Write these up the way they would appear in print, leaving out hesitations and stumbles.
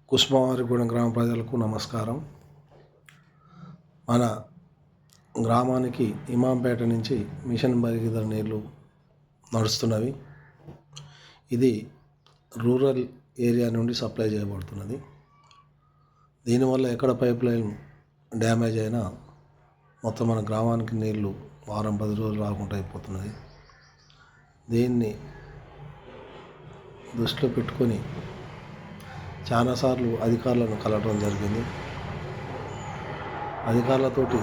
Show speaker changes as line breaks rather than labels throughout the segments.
కుస్మవారిగూడెం గ్రామ ప్రజలకు నమస్కారం. మన గ్రామానికి ఇమాంపేట నుంచి మిషన్ భగీరథ నీళ్ళు నడుస్తున్నవి. ఇది రూరల్ ఏరియా నుండి సప్లై చేయబడుతున్నది. దీనివల్ల ఎక్కడ పైప్ లైన్ డ్యామేజ్ అయినా మొత్తం మన గ్రామానికి నీళ్లు వారం 10 రోజులు రాకుండా అయిపోతున్నది. దీన్ని దృష్టిలో పెట్టుకొని చాలాసార్లు అధికారులను కలవడం జరిగింది. అధికారులతోటి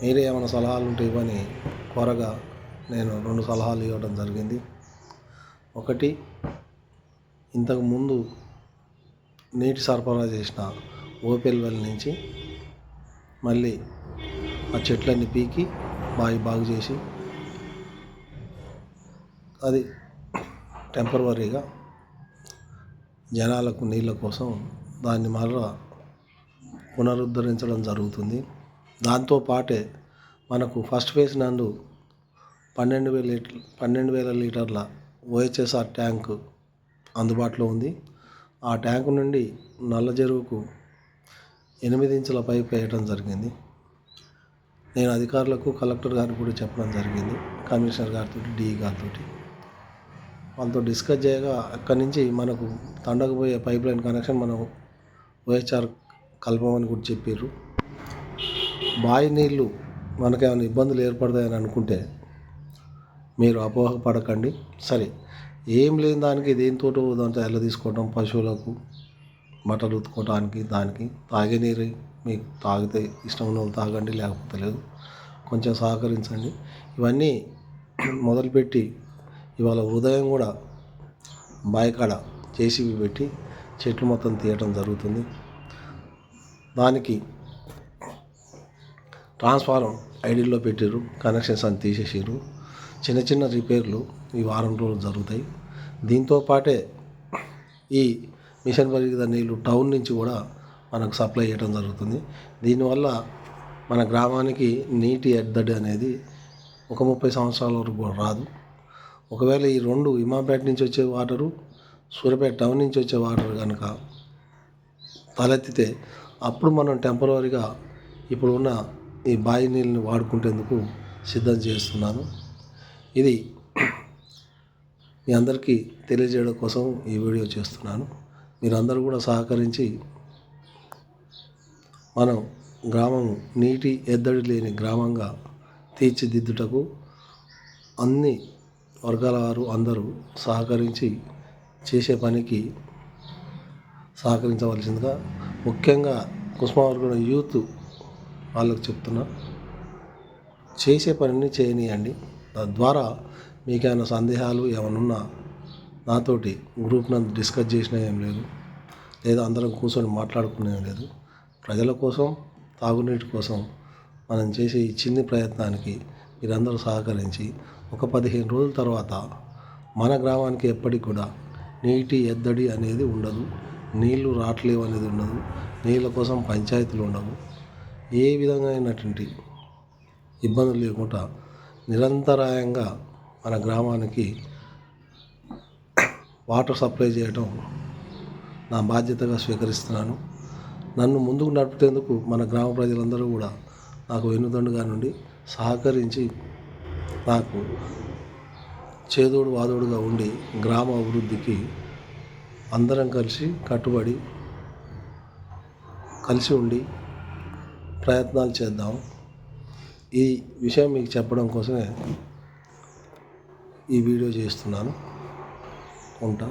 మీరే ఏమైనా సలహాలు ఉంటే ఇవ్వని కోరగా నేను 2 సలహాలు ఇవ్వడం జరిగింది. ఒకటి, ఇంతకుముందు నీటి సరఫరా చేసిన ఓపెల్ వెల్ నుంచి మళ్ళీ ఆ చెట్లన్నీ పీకి బాగు చేసి అది టెంపరవరీగా జనాలకు నీళ్ళ కోసం దాన్ని మరలా పునరుద్ధరించడం జరుగుతుంది. దాంతోపాటే మనకు ఫస్ట్ ఫేజ్ నందు 12,000 లీటర్ల ఓహెచ్ఎస్ఆర్ ట్యాంకు అందుబాటులో ఉంది. ఆ ట్యాంకు నుండి నల్ల చెరువుకు 8 ఇంచుల పైప్ వేయడం జరిగింది. నేను అధికారులకు, కలెక్టర్ గారికి కూడా చెప్పడం జరిగింది. కమిషనర్ గారితో, డిఈ గారితో వాళ్ళతో డిస్కస్ చేయగా అక్కడి నుంచి మనకు తండకు పోయే పైప్ లైన్ కనెక్షన్ మనం ఓహెచ్ఆర్ కలపమని కూడా చెప్పారు. బావి నీళ్ళు మనకేమైనా ఇబ్బందులు ఏర్పడతాయని అనుకుంటే మీరు అపోహపడకండి. సరే, ఏం లేని దానికి దేనితో దాంతో ఎలా తీసుకోవడం, పశువులకు బట్టలు ఉతుకోవడానికి, దానికి తాగే నీరు మీకు తాగితే ఇష్టం ఉన్న వాళ్ళు తాగండి, లేకపోతే లేదు. కొంచెం సహకరించండి. ఇవన్నీ మొదలుపెట్టి ఇవాళ ఉదయం కూడా బాయికాడ జేసీబీ పెట్టి చెట్లు మొత్తం తీయటం జరుగుతుంది. దానికి ట్రాన్స్ఫారం ఐడీలో పెట్టారు, కనెక్షన్స్ అని తీసేసారు. చిన్న చిన్న రిపేర్లు ఈ వారం రోజులు జరుగుతాయి. దీంతో పాటే ఈ మిషన్ భగీరథ నీళ్ళు టౌన్ నుంచి కూడా మనకు సప్లై చేయడం జరుగుతుంది. దీనివల్ల మన గ్రామానికి నీటి ఎద్దడి అనేది ఒక 30 సంవత్సరాల వరకు కూడా రాదు. ఒకవేళ ఈ 2 ఇమాంపేట నుంచి వచ్చే వాటరు, సూర్యాపేట టౌన్ నుంచి వచ్చే వాటర్ కనుక తలెత్తితే అప్పుడు మనం టెంపరవరీగా ఇప్పుడు ఉన్న ఈ బావి నీళ్ళని వాడుకునేందుకు సిద్ధం చేస్తున్నాను. ఇది మీ అందరికీ తెలియజేయడం కోసం ఈ వీడియో చేస్తున్నాను. మీరందరూ కూడా సహకరించి మనం గ్రామం నీటి ఎద్దడి లేని గ్రామంగా తీర్చిదిద్దుటకు అన్ని వర్గాల వారు అందరూ సహకరించి చేసే పనికి సహకరించవలసిందిగా ముఖ్యంగా కుస్మవారిగూడెం యూత్ వాళ్ళకు చెప్తున్నా. చేసే పనిని చేయనియండి. తద్వారా మీకేమైనా సందేహాలు ఏమైనా నాతోటి గ్రూప్ నందు డిస్కస్ చేసినా ఏం లేదు, లేదా అందరం కూర్చొని మాట్లాడుకునే ఏం లేదు. ప్రజల కోసం, తాగునీటి కోసం మనం చేసే ఈ చిన్ని ప్రయత్నానికి మీరందరూ సహకరించి ఒక 15 రోజుల తర్వాత మన గ్రామానికి ఎప్పటికి కూడా నీటి ఎద్దడి అనేది ఉండదు, నీళ్లు రావట్లేవు అనేది ఉండదు, నీళ్ళ కోసం పంచాయతీలు ఉండవు. ఏ విధంగా అయినటువంటి ఇబ్బందులు లేకుండా నిరంతరాయంగా మన గ్రామానికి వాటర్ సప్లై చేయడం నా బాధ్యతగా స్వీకరిస్తున్నాను. నన్ను ముందుకు నడిపేందుకు మన గ్రామ ప్రజలందరూ కూడా నాకు వెన్నుదండుగా నుండి సహకరించి నాకు చేదోడు వాదోడుగా ఉండి గ్రామ అభివృద్ధికి అందరం కట్టుబడి కలిసి ఉండి ప్రయత్నాలు చేద్దాం. ఈ విషయం మీకు చెప్పడం కోసమే ఈ వీడియో చేస్తున్నాను. ఉంటా.